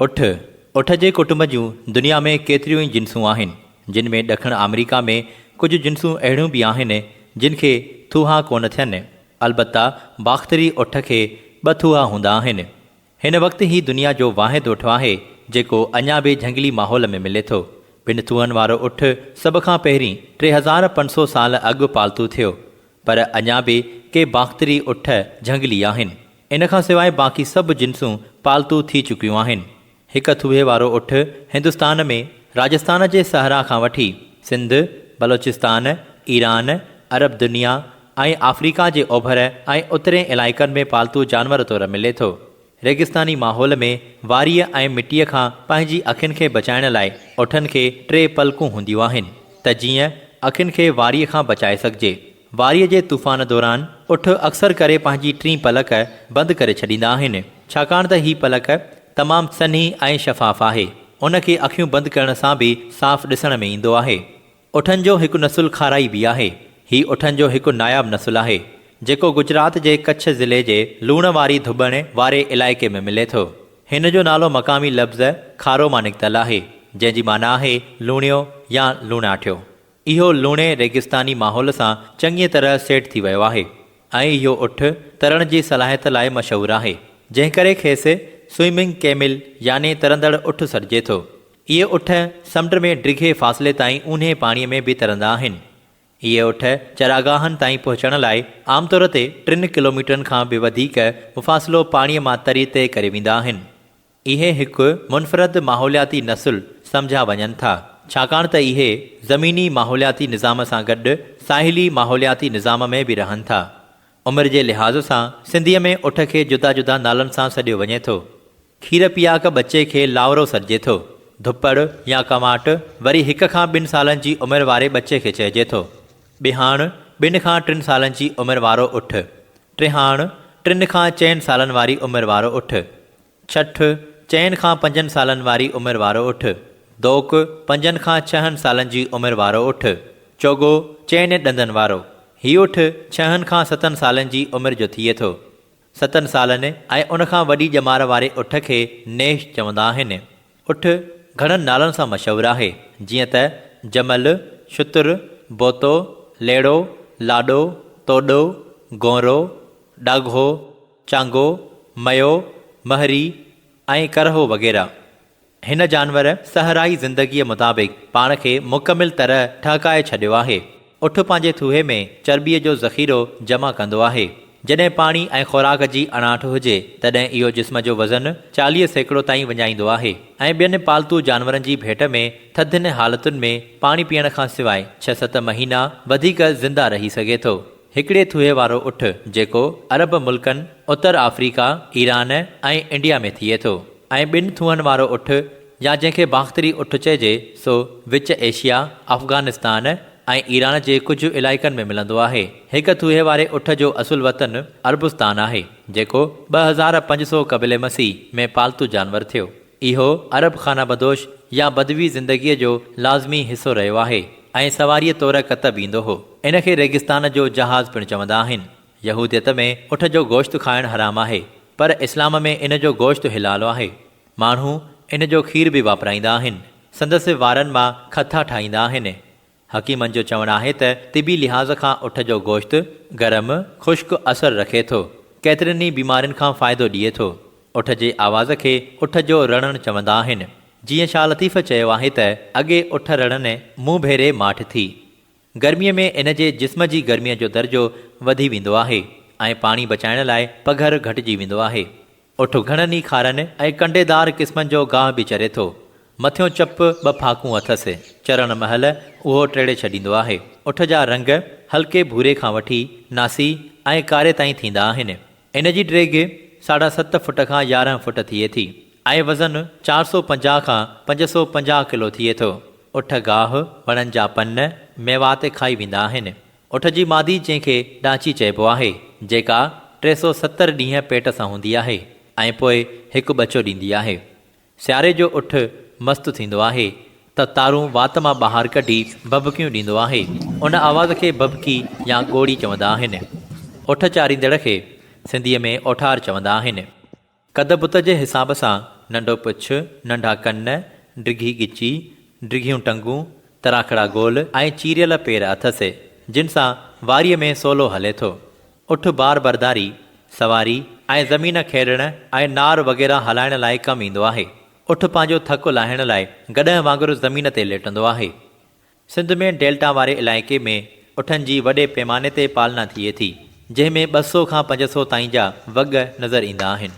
उठ उठ जे कुटुंब जूं दुनिया में केतिरियूं ई जिन्सूं आहिनि, जिन में ॾखण अमेरिका में कुझु जिन्सूं अहिड़ियूं बि आहिनि जिन खे थूहा कोन थियनि। अलबत्ता बाख़्तरी उठ खे ॿ थूहा हूंदा आहिनि। हिन वक़्तु ही दुनिया जो वाहिद उठ आहे जेको अञा बि झंगली माहौल में मिले थो। ॿिनि थूहनि वारो उठ सभ खां पहिरीं 3500 साल अॻु पालतू थियो, पर अञा बि के बाख़्तरी उठ झंगली आहिनि। इन खां सवाइ बाक़ी सभु जिन्सूं पालतू थी चुकियूं आहिनि। हिकु थूहे वारो उठ हिंदुस्तान में राजस्थान जे सहरा खां वठी सिंध, बलोचिस्तान, ईरान, अरब दुनिया ऐं अफ्रीका जे ओभर ऐं उतरे इलाइक़नि में पालतू जानवर तौरु मिले थो। रेगिस्तानी माहौल में वारीअ ऐं मिटीअ खां पंहिंजी अखियुनि खे बचाइण लाइ उठनि खे 3 पलकूं हूंदियूं आहिनि त जीअं अखियुनि खे वारीअ खां बचाए सघिजे। वारीअ जे तूफ़ान दौरान उठ अक्सर करे पंहिंजी 3 पलक बंदि करे छॾींदा आहिनि, छाकाणि त ही पलक तमामु सन्ही ऐं शफ़ाफ़ आहे। उन खे अखियूं बंदि करण सां बि साफ़ ॾिसण में ईंदो आहे। उठनि जो हिकु नसुल खाराई बि आहे। ही उठनि जो हिकु नायाबु नसुल आहे जेको गुजरात जे कच्छ ज़िले जे लूण वारी धुबण वारे इलाइक़े में मिले थो। हिन जो नालो मक़ामी लफ़्ज़ खारो मां निकितल आहे, जंहिंजी माना आहे लूणियो या लूणाठियो। इहो लूणे रेगिस्तानी माहौल सां चङी तरह सेट थी वियो आहे ऐं इहो उठ तरण जी सलाहियत लाइ मशहूरु आहे, जंहिं करे खेसि स्विमिंग कैमिल यानी तरंदड़ उठ सॾिजे थो। इहे उठ समुंड में डिघे फ़ासिले ताईं ऊन्हे पाणीअ में बि तरंदा आहिनि। इहे उठ चरागाहनि ताईं पहुचण लाइ आमतौर ते 3 किलोमीटरनि खां बि वधीक मुफ़ासिलो पाणीअ मां तरी तइ करे वेंदा आहिनि। इहे हिकु मुनफ़रद माहौलियाती नसुल सम्झा वञनि था, छाकाणि त इहे ज़मीनी माहौलियाती निज़ाम सां गॾु साहिली माहौलियाती निज़ाम में बि रहनि था। उमिरि जे लिहाज़ सां सिंधीअ में उठ खे जुदा जुदा नालनि सां सॾियो वञे थो। खीर पीआक बचे खे लावरो सॾिजे थो। धुपड़ या कमाट वरी 1 खां 2 सालनि जी उमिरि वारे बचे खे चइजे थो। बिहाण 2 खां 3 सालनि जी उमिरि वारो उठ। टिहाण 3 खां 4 सालनि वारी उमिरि वारो उठ। छठ 4 खां 5 सालनि वारी उमिरि वारो उठ। दोक 5 खां 6 सालनि जी उमिरि वारो उठ। चोगो 4 ॾंदनि वारो। हीउ उठ 6 खां 7 सालनि जी उमिरि जो थिए थो। 7 सालनि ऐं उन खां वॾी ॼमार वारे उठ खे नेश चवंदा आहिनि। उठ घणनि नालनि सां मशहूरु आहे, जीअं त जमल, शुतर, बोतो, लेड़ो, लाॾो, तोॾो, गोरो, डाघो, चांगो, मयो, महरी ऐं करहो वग़ैरह। हिन जानवर सहराई ज़िंदगीअ मुताबिक़ पाण खे मुकमिल तरह ठहकाए छॾियो आहे। उठ पंहिंजे थूहे में चर्बीअ जो ज़ख़ीरो जमा कंदो आहे। जॾहिं पाणी ऐं ख़ुराक जी अणाट हुजे तॾहिं इहो जिस्म जो वज़न 40% ताईं वञाईंदो आहे ऐं ॿियनि पालतू जानवरनि जी भेट में थधियुनि हालतुनि में पाणी पीअण खां सवाइ 6-7 महीना वधीक ज़िंदा रही सघे थो। हिकिड़े थूहे वारो उठ जेको अरब मुल्कनि, उत्तर अफ्रीका, ईरान ऐं इंडिया में थिए थो, ऐं 2 थूहनि वारो उठ या जंहिंखे बाख़्तरी उठ चइजे सो विच एशिया, अफ़गानिस्तान ऐं ईरान जे कुझु इलाइक़नि में मिलंदो आहे। हिकु थूहे वारे उठ जो असुल वतन अरबुस्तान आहे, जेको 2500 क़बल मसीह में पालतू जानवर थियो। इहो अरब खाना बदोश या बदवी ज़िंदगीअ जो लाज़मी हिसो रहियो आहे ऐं सवारीअ तौरु कतब ईंदो हो। इन खे रेगिस्तान जो जहाज़ पिणु चवंदा आहिनि। यहूदियत में उठ जो गोश्त खाइणु हराम आहे, पर इस्लाम में इन जो गोश्त हिलाल आहे। माण्हू इन जो खीर बि वापराईंदा आहिनि। संदसि वारनि मां खथा ठाहींदा आहिनि। हकीमनि जो चवणु आहे त तिबी लिहाज़ खां उठ जो गोश्त गरम, ख़ुश्क असरु रखे थो, केतिरनि ई बीमारियुनि खां फ़ाइदो ॾिए थो। उठ जे आवाज़ खे उठ जो रणणु चवंदा आहिनि। जीअं शाह लतीफ़ चयो आहे त अॻे उठ रणनि मुंहुं भेरे माठ थी। गर्मीअ में इन जे जिस्म जी गर्मीअ जो दर्जो वधी वेंदो आहे ऐं पाणी बचाइण लाइ पघर घटिजी वेंदो आहे। उठ घणनि ई खारनि ऐं कंडेदार क़िस्मनि जो गाह बि चरे थो। मथियों चप 2 फाकूं अथसि। चरण महिल उहो टेड़े छॾींदो आहे। उठ जा रंग हल्के भूरे खां वठी नासी ऐं कारे ताईं थींदा आहिनि। इन जी ड्रेग 7.5 फुट खां 11 फुट थिए थी ऐं वज़न 450 खां 550 किलो थिए थो। उठ गाह, वणनि जा पन, मेवात खाई वेंदा आहिनि। उठ जी मादी जंहिंखे ॾांची चइबो आहे, जेका 370 ॾींहं पेट सां हूंदी आहे ऐं पोइ हिकु बचो ॾींदी आहे। सियारे जो उठ मस्तु थींदो आहे त तारूं वात मां ॿाहिरि कढी बबकियूं ॾींदो आहे। उन आवाज़ खे बबकी या ॻोड़ी चवंदा आहिनि। उठ चारींदड़ खे सिंधीअ में ओठार चवंदा आहिनि। कद बुत जे हिसाब सां नंढो पुछ, नंढा कन, डिघी गिची, डिघियूं टंगूं, तराखड़ा गोल ऐं चीरियल पेर अथसि, जिन सां वारीअ में सोलो हले थो। उठ बार बरदारी, सवारी ऐं ज़मीन खेॾण ऐं नार वग़ैरह हलाइण लाइ कमु ईंदो आहे। उठ पंहिंजो थकु लाहिण लाइ गॾह वांगुरु ज़मीन ते लेटंदो आहे। सिंध में डेल्टा वारे इलाइक़े में उठनि जी वॾे पैमाने ते पालना थिए थी, जंहिं में 200 खां 500 ताईं जा वॻ नज़र ईंदा आहिनि।